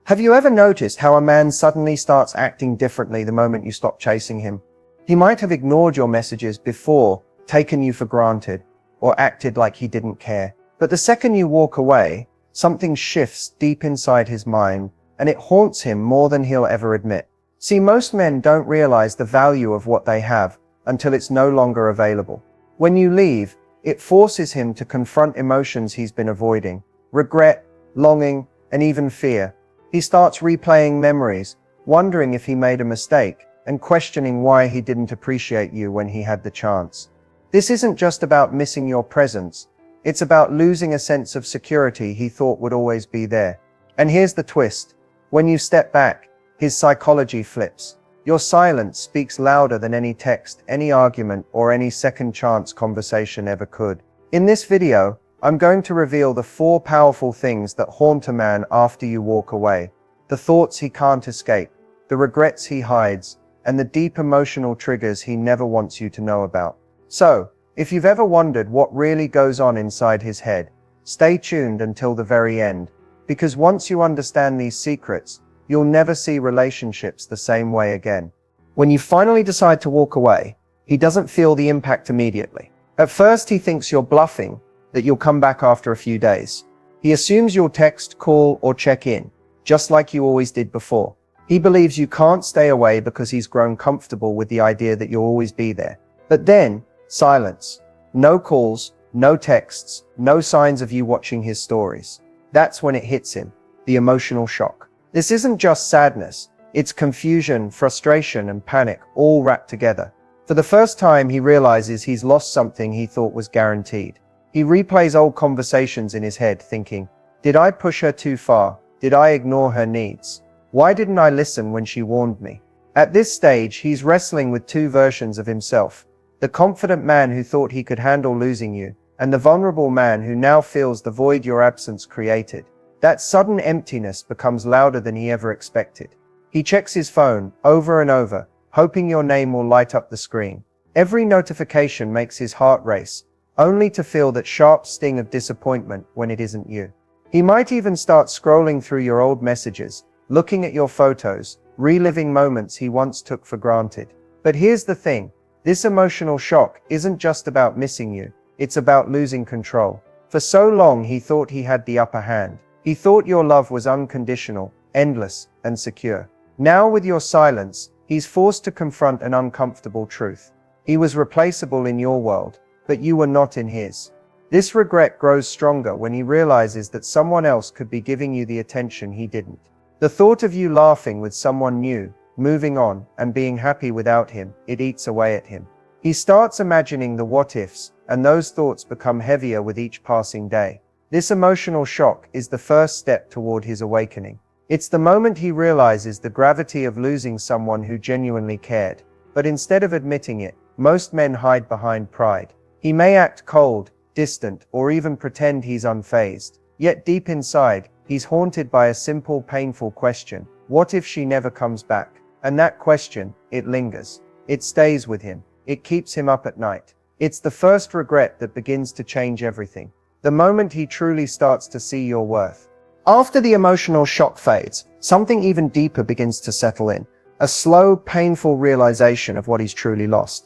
Have you ever noticed how a man suddenly starts acting differently the moment you stop chasing him? He might have ignored your messages before, taken you for granted, or acted like he didn't care. But the second you walk away, something shifts deep inside his mind, and it haunts him more than he'll ever admit. See, most men don't realize the value of what they have until it's no longer available. When you leave, it forces him to confront emotions he's been avoiding: regret, longing, and even fear. He starts replaying memories, wondering if he made a mistake, and questioning why he didn't appreciate you when he had the chance. This isn't just about missing your presence. It's about losing a sense of security he thought would always be there. And here's the twist. When you step back, his psychology flips. Your silence speaks louder than any text, any argument, or any second chance conversation ever could. In this video, I'm going to reveal the 4 powerful things that haunt a man after you walk away. The thoughts he can't escape, the regrets he hides, and the deep emotional triggers he never wants you to know about. So, if you've ever wondered what really goes on inside his head, stay tuned until the very end, because once you understand these secrets, you'll never see relationships the same way again. When you finally decide to walk away, he doesn't feel the impact immediately. At first, he thinks you're bluffing, that you'll come back after a few days. He assumes you'll text, call, or check in, just like you always did before. He believes you can't stay away because he's grown comfortable with the idea that you'll always be there. But then, silence. No calls, no texts, no signs of you watching his stories. That's when it hits him, the emotional shock. This isn't just sadness, it's confusion, frustration, and panic, all wrapped together. For the first time, he realizes he's lost something he thought was guaranteed. He replays old conversations in his head, thinking, did I push her too far? Did I ignore her needs? Why didn't I listen when she warned me? At this stage, he's wrestling with 2 versions of himself. The confident man who thought he could handle losing you, and the vulnerable man who now feels the void your absence created. That sudden emptiness becomes louder than he ever expected. He checks his phone over and over, hoping your name will light up the screen. Every notification makes his heart race, only to feel that sharp sting of disappointment when it isn't you. He might even start scrolling through your old messages, looking at your photos, reliving moments he once took for granted. But here's the thing, this emotional shock isn't just about missing you, it's about losing control. For so long he thought he had the upper hand. He thought your love was unconditional, endless, and secure. Now with your silence, he's forced to confront an uncomfortable truth. He was replaceable in your world, but you were not in his. This regret grows stronger when he realizes that someone else could be giving you the attention he didn't. The thought of you laughing with someone new, moving on, and being happy without him, it eats away at him. He starts imagining the what-ifs, and those thoughts become heavier with each passing day. This emotional shock is the first step toward his awakening. It's the moment he realizes the gravity of losing someone who genuinely cared. But instead of admitting it, most men hide behind pride. He may act cold, distant, or even pretend he's unfazed. Yet deep inside, he's haunted by a simple, painful question. What if she never comes back? And that question, it lingers. It stays with him. It keeps him up at night. It's the first regret that begins to change everything. The moment he truly starts to see your worth. After the emotional shock fades, something even deeper begins to settle in. A slow, painful realization of what he's truly lost.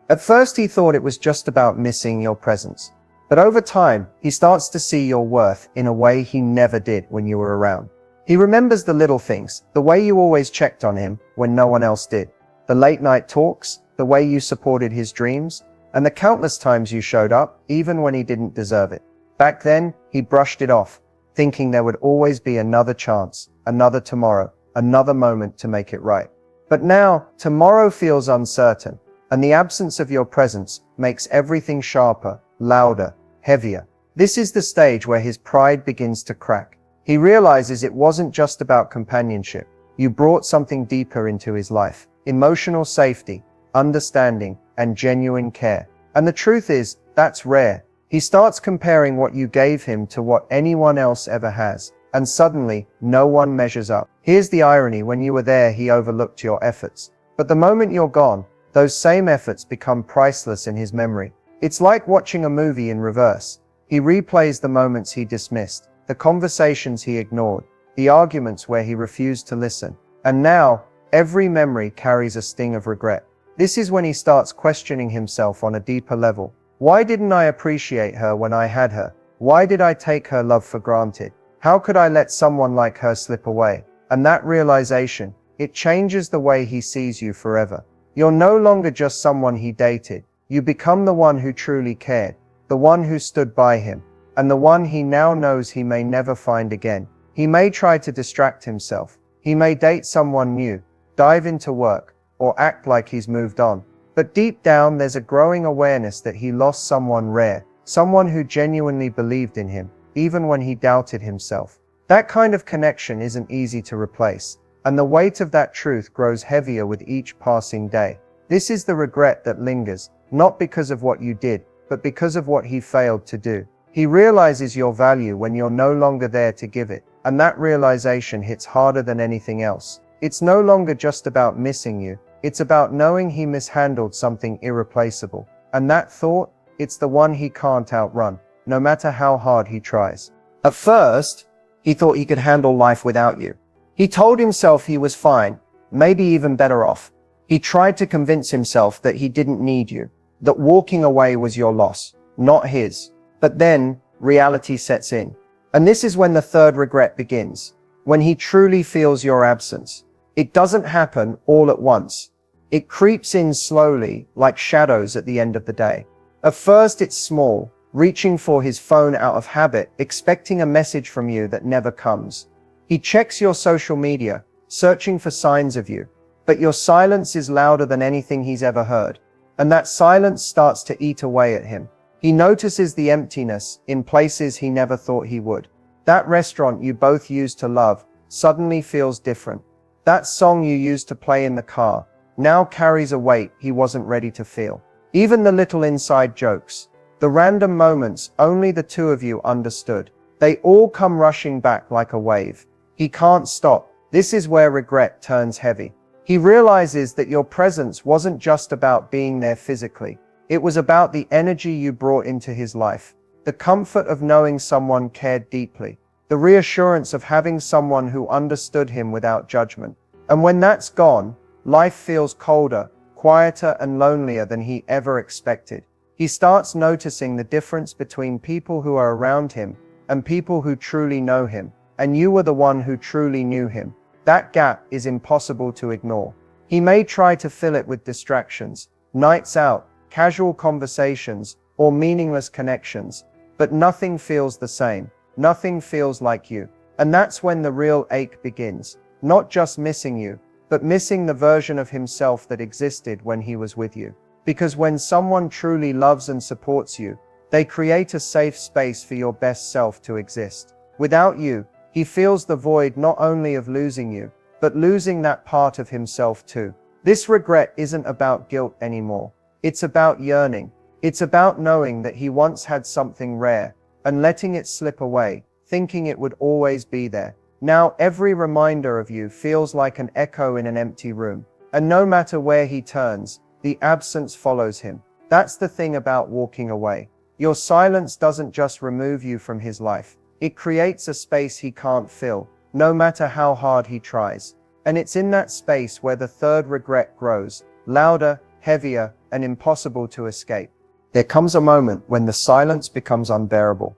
At first he thought it was just about missing your presence. But over time, he starts to see your worth in a way he never did when you were around. He remembers the little things, the way you always checked on him when no one else did. The late night talks, the way you supported his dreams, and the countless times you showed up, even when he didn't deserve it. Back then, he brushed it off, thinking there would always be another chance, another tomorrow, another moment to make it right. But now, tomorrow feels uncertain, and the absence of your presence makes everything sharper, louder, heavier. This is the stage where his pride begins to crack. He realizes it wasn't just about companionship. You brought something deeper into his life. Emotional safety, understanding, and genuine care. And the truth is, that's rare. He starts comparing what you gave him to what anyone else ever has. And suddenly, no one measures up. Here's the irony: when you were there, he overlooked your efforts. But the moment you're gone, those same efforts become priceless in his memory. It's like watching a movie in reverse. He replays the moments he dismissed, the conversations he ignored, the arguments where he refused to listen. And now, every memory carries a sting of regret. This is when he starts questioning himself on a deeper level. Why didn't I appreciate her when I had her? Why did I take her love for granted? How could I let someone like her slip away? And that realization, it changes the way he sees you forever. You're no longer just someone he dated. You become the one who truly cared, the one who stood by him, and the one he now knows he may never find again. He may try to distract himself. He may date someone new, dive into work, or act like he's moved on. But deep down, there's a growing awareness that he lost someone rare, someone who genuinely believed in him, even when he doubted himself. That kind of connection isn't easy to replace, and the weight of that truth grows heavier with each passing day. This is the regret that lingers, not because of what you did, but because of what he failed to do. He realizes your value when you're no longer there to give it, and that realization hits harder than anything else. It's no longer just about missing you, it's about knowing he mishandled something irreplaceable. And that thought, it's the one he can't outrun, no matter how hard he tries. At first, he thought he could handle life without you. He told himself he was fine, maybe even better off. He tried to convince himself that he didn't need you, that walking away was your loss, not his. But then, reality sets in. And this is when the third regret begins, when he truly feels your absence. It doesn't happen all at once. It creeps in slowly, like shadows at the end of the day. At first it's small, reaching for his phone out of habit, expecting a message from you that never comes. He checks your social media, searching for signs of you. But your silence is louder than anything he's ever heard. And that silence starts to eat away at him. He notices the emptiness in places he never thought he would. That restaurant you both used to love suddenly feels different. That song you used to play in the car now carries a weight he wasn't ready to feel. Even the little inside jokes, the random moments only the two of you understood, they all come rushing back like a wave. He can't stop. This is where regret turns heavy. He realizes that your presence wasn't just about being there physically. It was about the energy you brought into his life, the comfort of knowing someone cared deeply, the reassurance of having someone who understood him without judgment. And when that's gone, life feels colder, quieter, and lonelier than he ever expected. He starts noticing the difference between people who are around him and people who truly know him, and you were the one who truly knew him. That gap is impossible to ignore. He may try to fill it with distractions, nights out, casual conversations, or meaningless connections, but nothing feels the same. Nothing feels like you. And that's when the real ache begins. Not just missing you, but missing the version of himself that existed when he was with you. Because when someone truly loves and supports you, they create a safe space for your best self to exist. Without you, he feels the void not only of losing you, but losing that part of himself too. This regret isn't about guilt anymore. It's about yearning. It's about knowing that he once had something rare, and letting it slip away, thinking it would always be there. Now every reminder of you feels like an echo in an empty room. And no matter where he turns, the absence follows him. That's the thing about walking away. Your silence doesn't just remove you from his life. It creates a space he can't fill, no matter how hard he tries. And it's in that space where the third regret grows, louder, heavier, and impossible to escape. There comes a moment when the silence becomes unbearable.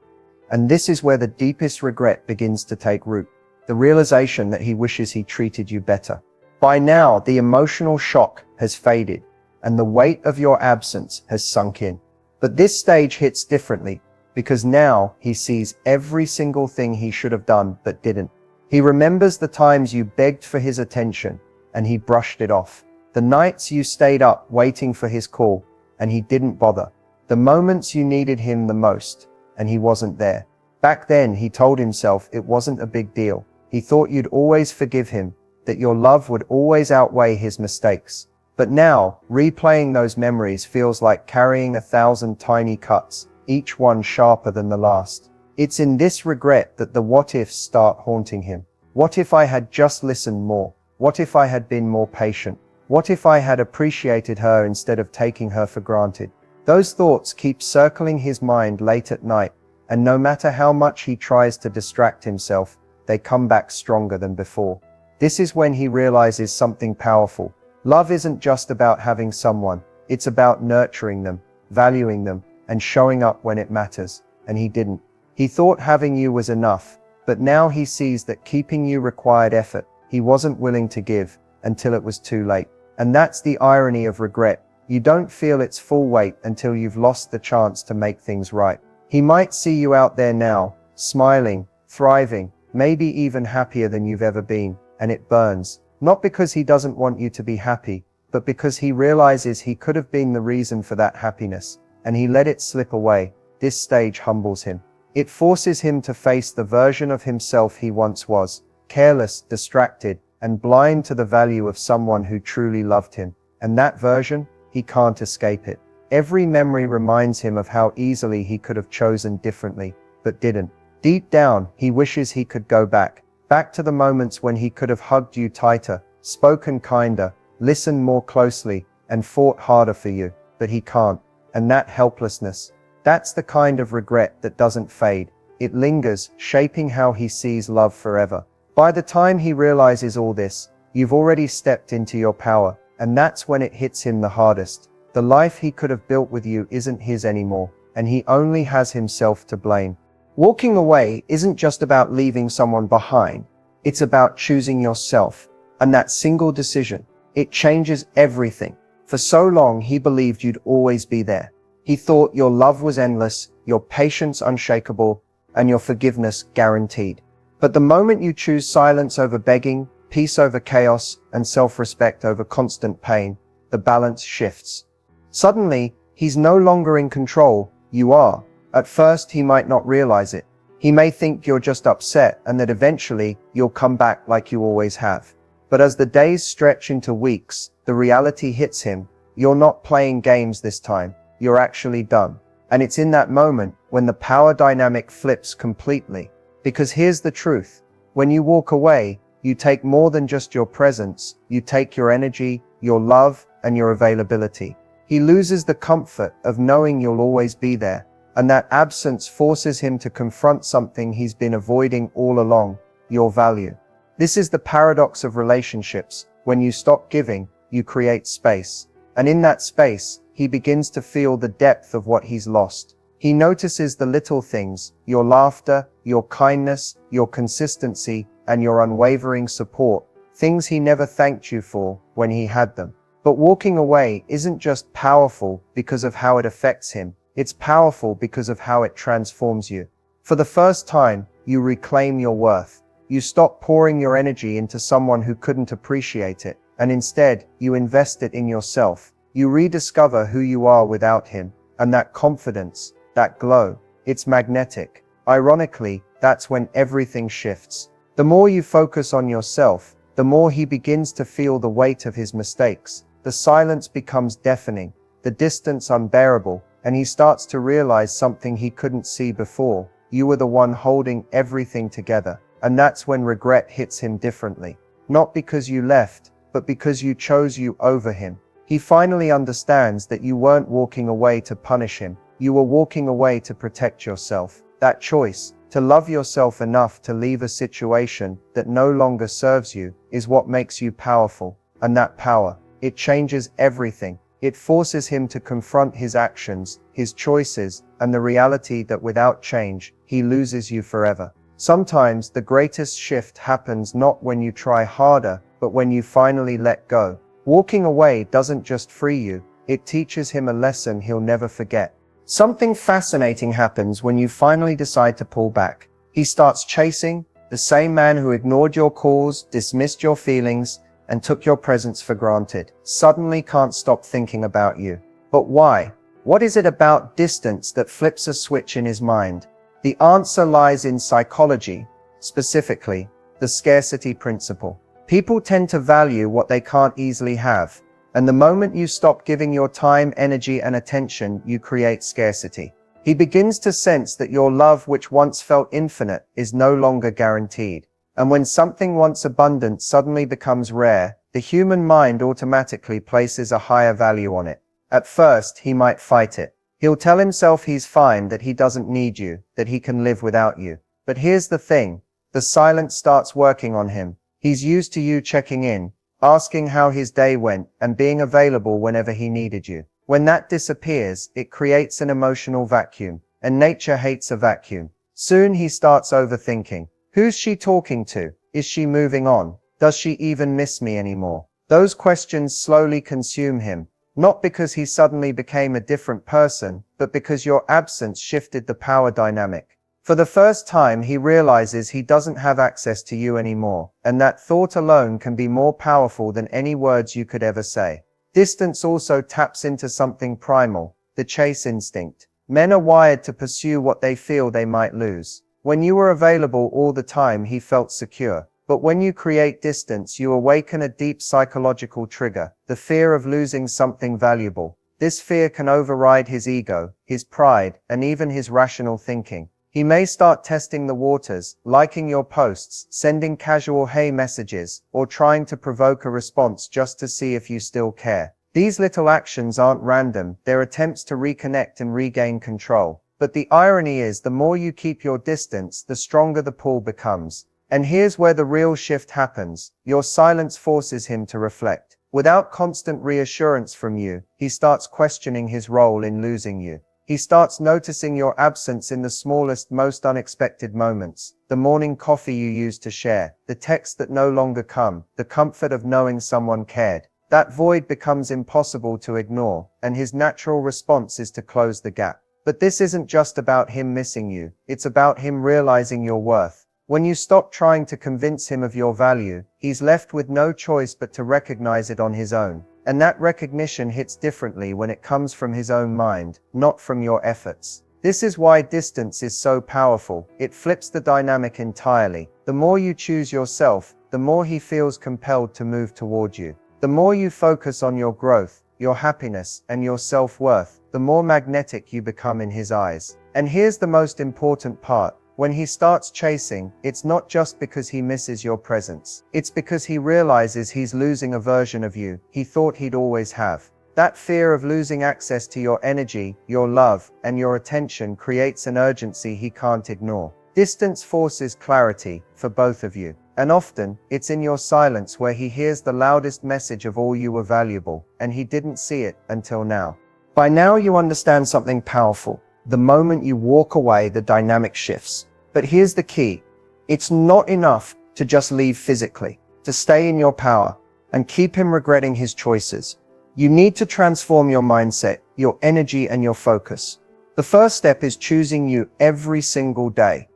And this is where the deepest regret begins to take root. The realization that he wishes he treated you better. By now, the emotional shock has faded, and the weight of your absence has sunk in. But this stage hits differently, because now he sees every single thing he should have done but didn't. He remembers the times you begged for his attention, and he brushed it off. The nights you stayed up waiting for his call, and he didn't bother. The moments you needed him the most, and he wasn't there. Back then, he told himself it wasn't a big deal. He thought you'd always forgive him, that your love would always outweigh his mistakes. But now, replaying those memories feels like carrying 1,000 tiny cuts, each one sharper than the last. It's in this regret that the what-ifs start haunting him. What if I had just listened more? What if I had been more patient? What if I had appreciated her instead of taking her for granted? Those thoughts keep circling his mind late at night, and no matter how much he tries to distract himself, they come back stronger than before. This is when he realizes something powerful. Love isn't just about having someone, it's about nurturing them, valuing them, and showing up when it matters. And he didn't. He thought having you was enough, but now he sees that keeping you required effort he wasn't willing to give until it was too late. And that's the irony of regret. You don't feel its full weight until you've lost the chance to make things right. He might see you out there now, smiling, thriving, maybe even happier than you've ever been, and it burns. Not because he doesn't want you to be happy, but because he realizes he could have been the reason for that happiness, and he let it slip away. This stage humbles him. It forces him to face the version of himself he once was, careless, distracted, and blind to the value of someone who truly loved him. And that version, he can't escape it. Every memory reminds him of how easily he could have chosen differently, but didn't. Deep down, he wishes he could go back to the moments when he could have hugged you tighter, spoken kinder, listened more closely, and fought harder for you, but he can't. And that helplessness, that's the kind of regret that doesn't fade. It lingers, shaping how he sees love forever. By the time he realizes all this, you've already stepped into your power, and that's when it hits him the hardest. The life he could have built with you isn't his anymore, and he only has himself to blame. Walking away isn't just about leaving someone behind. It's about choosing yourself. And that single decision, it changes everything. For so long, he believed you'd always be there. He thought your love was endless, your patience unshakable, and your forgiveness guaranteed. But the moment you choose silence over begging, peace over chaos, and self-respect over constant pain, the balance shifts. Suddenly, he's no longer in control, you are. At first, he might not realize it. He may think you're just upset and that eventually you'll come back like you always have. But as the days stretch into weeks, the reality hits him. You're not playing games this time. You're actually done. And it's in that moment when the power dynamic flips completely. Because here's the truth. When you walk away, you take more than just your presence. You take your energy, your love, and your availability. He loses the comfort of knowing you'll always be there. And that absence forces him to confront something he's been avoiding all along, your value. This is the paradox of relationships. When you stop giving, you create space. And in that space, he begins to feel the depth of what he's lost. He notices the little things, your laughter, your kindness, your consistency, and your unwavering support, things he never thanked you for when he had them. But walking away isn't just powerful because of how it affects him. It's powerful because of how it transforms you. For the first time, you reclaim your worth. You stop pouring your energy into someone who couldn't appreciate it, and instead, you invest it in yourself. You rediscover who you are without him, and that confidence, that glow, it's magnetic. Ironically, that's when everything shifts. The more you focus on yourself, the more he begins to feel the weight of his mistakes. The silence becomes deafening, the distance unbearable, and he starts to realize something he couldn't see before. You were the one holding everything together. And that's when regret hits him differently. Not because you left, but because you chose you over him. He finally understands that you weren't walking away to punish him. You were walking away to protect yourself. That choice, to love yourself enough to leave a situation that no longer serves you, is what makes you powerful. And that power, it changes everything. It forces him to confront his actions, his choices, and the reality that without change, he loses you forever. Sometimes the greatest shift happens not when you try harder, but when you finally let go. Walking away doesn't just free you, it teaches him a lesson he'll never forget. Something fascinating happens when you finally decide to pull back. He starts chasing, the same man who ignored your calls, dismissed your feelings, and took your presence for granted, suddenly can't stop thinking about you. But why? What is it about distance that flips a switch in his mind? The answer lies in psychology, specifically, the scarcity principle. People tend to value what they can't easily have, and the moment you stop giving your time, energy, and attention, you create scarcity. He begins to sense that your love, which once felt infinite, is no longer guaranteed. And when something once abundant suddenly becomes rare, the human mind automatically places a higher value on it. At first, he might fight it. He'll tell himself he's fine, that he doesn't need you, that he can live without you. But here's the thing. The silence starts working on him. He's used to you checking in, asking how his day went, and being available whenever he needed you. When that disappears, it creates an emotional vacuum, and nature hates a vacuum. Soon he starts overthinking. Who's she talking to? Is she moving on? Does she even miss me anymore? Those questions slowly consume him, not because he suddenly became a different person, but because your absence shifted the power dynamic. For the first time, he realizes he doesn't have access to you anymore, and that thought alone can be more powerful than any words you could ever say. Distance also taps into something primal, the chase instinct. Men are wired to pursue what they feel they might lose. When you were available all the time, he felt secure. But when you create distance, you awaken a deep psychological trigger, the fear of losing something valuable. This fear can override his ego, his pride, and even his rational thinking. He may start testing the waters, liking your posts, sending casual hey messages, or trying to provoke a response just to see if you still care. These little actions aren't random, they're attempts to reconnect and regain control. But the irony is, the more you keep your distance, the stronger the pull becomes. And here's where the real shift happens. Your silence forces him to reflect. Without constant reassurance from you, he starts questioning his role in losing you. He starts noticing your absence in the smallest, most unexpected moments. The morning coffee you used to share, the texts that no longer come, the comfort of knowing someone cared. That void becomes impossible to ignore, and his natural response is to close the gap. But this isn't just about him missing you, it's about him realizing your worth. When you stop trying to convince him of your value, he's left with no choice but to recognize it on his own. And that recognition hits differently when it comes from his own mind, not from your efforts. This is why distance is so powerful. It flips the dynamic entirely. The more you choose yourself, the more he feels compelled to move toward you. The more you focus on your growth, your happiness, and your self-worth, the more magnetic you become in his eyes. And here's the most important part. When he starts chasing, it's not just because he misses your presence. It's because he realizes he's losing a version of you he thought he'd always have. That fear of losing access to your energy, your love, and your attention creates an urgency he can't ignore. Distance forces clarity for both of you. And often, it's in your silence where he hears the loudest message of all you were valuable, and he didn't see it until now. By now you understand something powerful. The moment you walk away, the dynamic shifts. But here's the key. It's not enough to just leave physically, to stay in your power, and keep him regretting his choices. You need to transform your mindset, your energy, and your focus. The first step is choosing you every single day.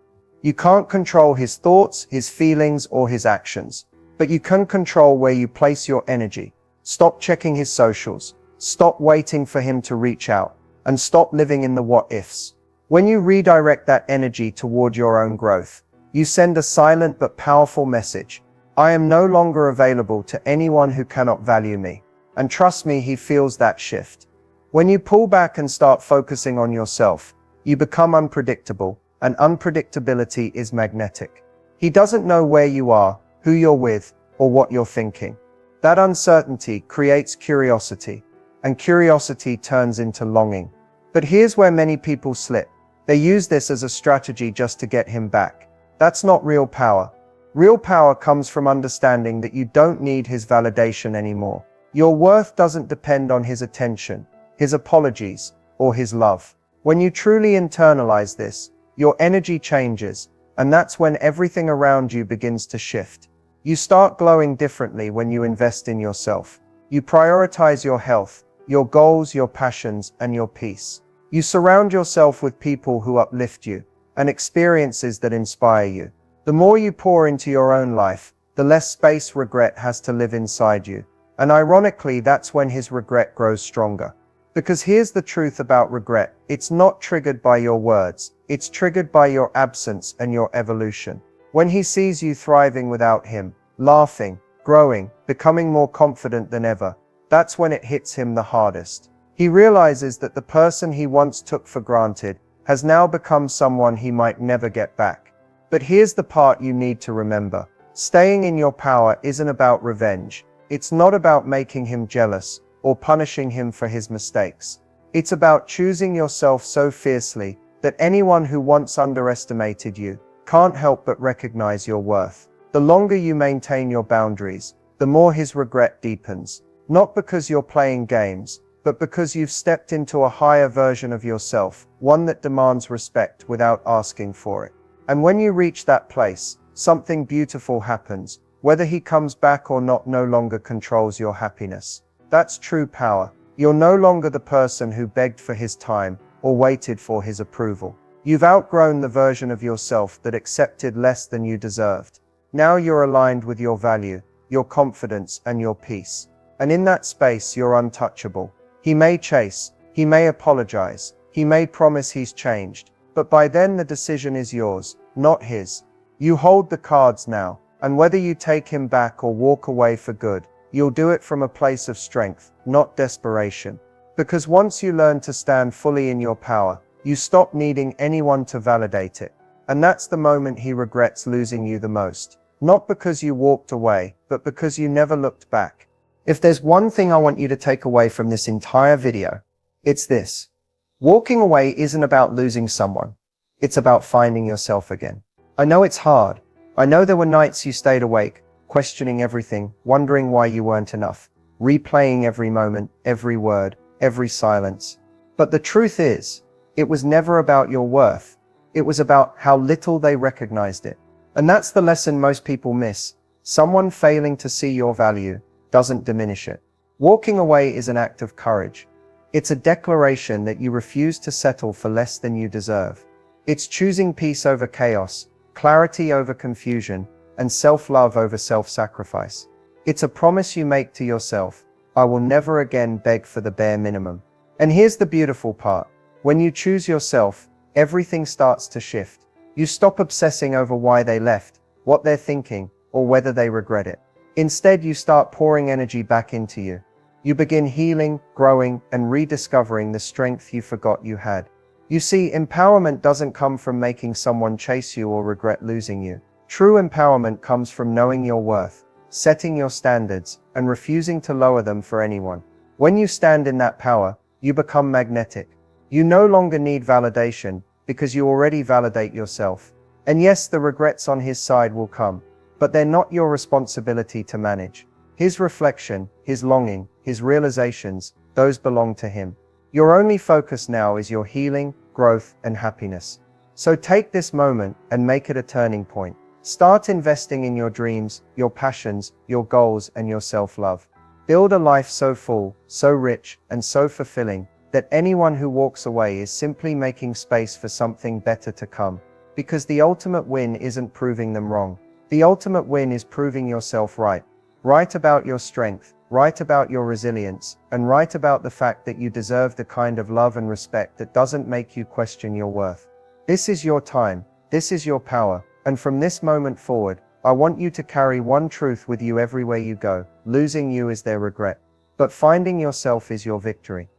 You can't control his thoughts, his feelings, or his actions, but you can control where you place your energy. Stop checking his socials. Stop waiting for him to reach out. And stop living in the what-ifs. When you redirect that energy toward your own growth, you send a silent but powerful message. I am no longer available to anyone who cannot value me. And trust me, he feels that shift. When you pull back and start focusing on yourself, you become unpredictable, and unpredictability is magnetic. He doesn't know where you are, who you're with, or what you're thinking. That uncertainty creates curiosity, and curiosity turns into longing. But here's where many people slip. They use this as a strategy just to get him back. That's not real power. Real power comes from understanding that you don't need his validation anymore. Your worth doesn't depend on his attention, his apologies, or his love. When you truly internalize this, your energy changes, and that's when everything around you begins to shift. You start glowing differently when you invest in yourself. You prioritize your health, your goals, your passions, and your peace. You surround yourself with people who uplift you, and experiences that inspire you. The more you pour into your own life, the less space regret has to live inside you. And ironically, that's when his regret grows stronger. Because here's the truth about regret. It's not triggered by your words. It's triggered by your absence and your evolution. When he sees you thriving without him, laughing, growing, becoming more confident than ever, that's when it hits him the hardest. He realizes that the person he once took for granted has now become someone he might never get back. But here's the part you need to remember. Staying in your power isn't about revenge. It's not about making him jealous or punishing him for his mistakes. It's about choosing yourself so fiercely that anyone who once underestimated you can't help but recognize your worth. The longer you maintain your boundaries, the more his regret deepens. Not because you're playing games, but because you've stepped into a higher version of yourself, one that demands respect without asking for it. And when you reach that place, something beautiful happens. Whether he comes back or not no longer controls your happiness. That's true power. You're no longer the person who begged for his time or waited for his approval. You've outgrown the version of yourself that accepted less than you deserved. Now you're aligned with your value, your confidence, and your peace. And in that space, you're untouchable. He may chase, he may apologize, he may promise he's changed, but by then the decision is yours, not his. You hold the cards now, and whether you take him back or walk away for good, you'll do it from a place of strength, not desperation. Because once you learn to stand fully in your power, you stop needing anyone to validate it. And that's the moment he regrets losing you the most. Not because you walked away, but because you never looked back. If there's one thing I want you to take away from this entire video, it's this. Walking away isn't about losing someone. It's about finding yourself again. I know it's hard. I know there were nights you stayed awake, questioning everything, wondering why you weren't enough, replaying every moment, every word, every silence. But the truth is, it was never about your worth. It was about how little they recognized it. And that's the lesson most people miss. Someone failing to see your value doesn't diminish it. Walking away is an act of courage. It's a declaration that you refuse to settle for less than you deserve. It's choosing peace over chaos, clarity over confusion, and self-love over self-sacrifice. It's a promise you make to yourself. I will never again beg for the bare minimum. And here's the beautiful part. When you choose yourself, everything starts to shift. You stop obsessing over why they left, what they're thinking, or whether they regret it. Instead, you start pouring energy back into you. You begin healing, growing, and rediscovering the strength you forgot you had. You see, empowerment doesn't come from making someone chase you or regret losing you. True empowerment comes from knowing your worth, setting your standards, and refusing to lower them for anyone. When you stand in that power, you become magnetic. You no longer need validation because you already validate yourself. And yes, the regrets on his side will come, but they're not your responsibility to manage. His reflection, his longing, his realizations, those belong to him. Your only focus now is your healing, growth, and happiness. So take this moment and make it a turning point. Start investing in your dreams, your passions, your goals, and your self-love. Build a life so full, so rich, and so fulfilling that anyone who walks away is simply making space for something better to come. Because the ultimate win isn't proving them wrong. The ultimate win is proving yourself right. Right about your strength, right about your resilience, and right about the fact that you deserve the kind of love and respect that doesn't make you question your worth. This is your time, this is your power, and from this moment forward, I want you to carry one truth with you everywhere you go. Losing you is their regret, but finding yourself is your victory.